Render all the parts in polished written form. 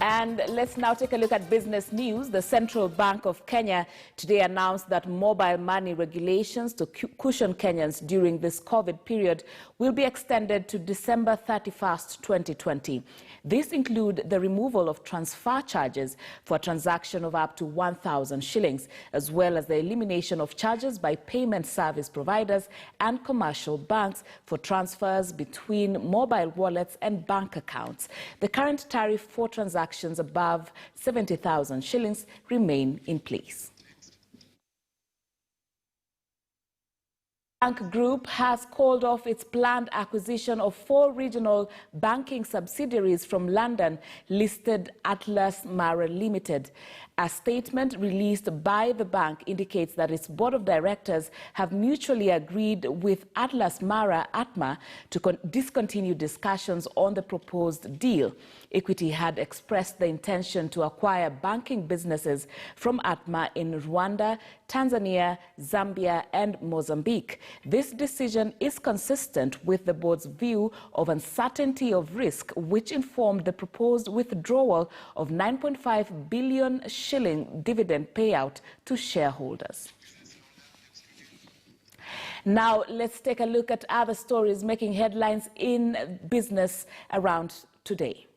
And let's now take a look at business news. The Central Bank of Kenya today announced that mobile money regulations to cushion Kenyans during this COVID period will be extended to December 31st, 2020. This includes the removal of transfer charges for a transaction of up to 1,000 shillings, as well as the elimination of charges by payment service providers and commercial banks for transfers between mobile wallets and bank accounts. The current tariff for transactions above 70,000 shillings remain in place. Bank Group has called off its planned acquisition of 4 regional banking subsidiaries from London-listed Atlas Mara Limited. A statement released by the bank indicates that its board of directors have mutually agreed with Atlas Mara Atma to discontinue discussions on the proposed deal. Equity had expressed the intention to acquire banking businesses from Atma in Rwanda, Tanzania, Zambia, and Mozambique. This decision is consistent with the board's view of uncertainty of risk, which informed the proposed withdrawal of 9.5 billion shilling dividend payout to shareholders. Now, let's take a look at other stories making headlines in business around today.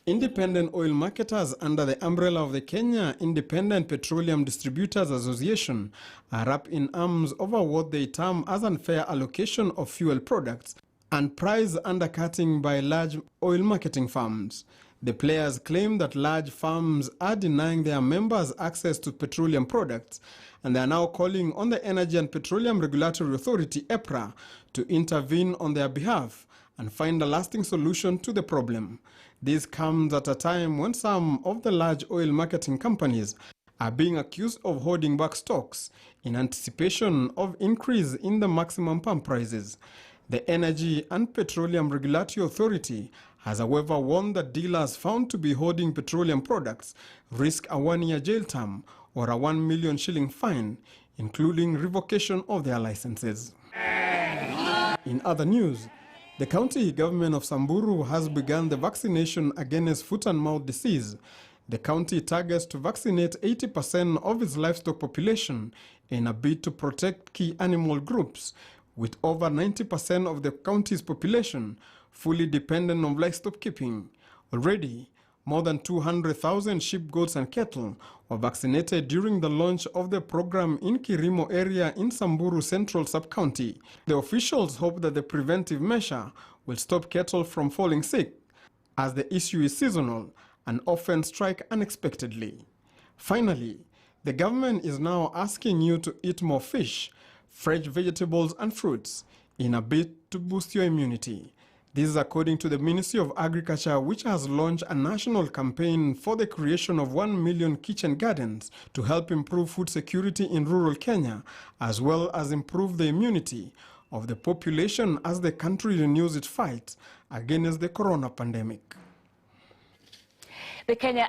Independent oil marketers under the umbrella of the Kenya Independent Petroleum Distributors Association are up in arms over what they term as unfair allocation of fuel products and price undercutting by large oil marketing firms. The players claim that large firms are denying their members access to petroleum products, and they are now calling on the Energy and Petroleum Regulatory Authority, EPRA, to intervene on their behalf and find a lasting solution to the problem. This comes at a time when some of the large oil marketing companies are being accused of holding back stocks in anticipation of increase in the maximum pump prices. The Energy and Petroleum Regulatory Authority has, however, warned that dealers found to be holding petroleum products risk a 1-year jail term or a 1 million shilling fine, including revocation of their licenses. In other news, the county government of Samburu has begun the vaccination against foot and mouth disease. The county targets to vaccinate 80% of its livestock population in a bid to protect key animal groups, with over 90% of the county's population fully dependent on livestock keeping. Already, more than 200,000 sheep, goats and cattle were vaccinated during the launch of the program in Kirimo area in Samburu Central Sub-County. The officials hope that the preventive measure will stop cattle from falling sick, as the issue is seasonal and often strike unexpectedly. Finally, the government is now asking you to eat more fish, fresh vegetables and fruits in a bid to boost your immunity. This is according to the Ministry of Agriculture, which has launched a national campaign for the creation of 1 million kitchen gardens to help improve food security in rural Kenya, as well as improve the immunity of the population as the country renews its fight against the corona pandemic. The Kenya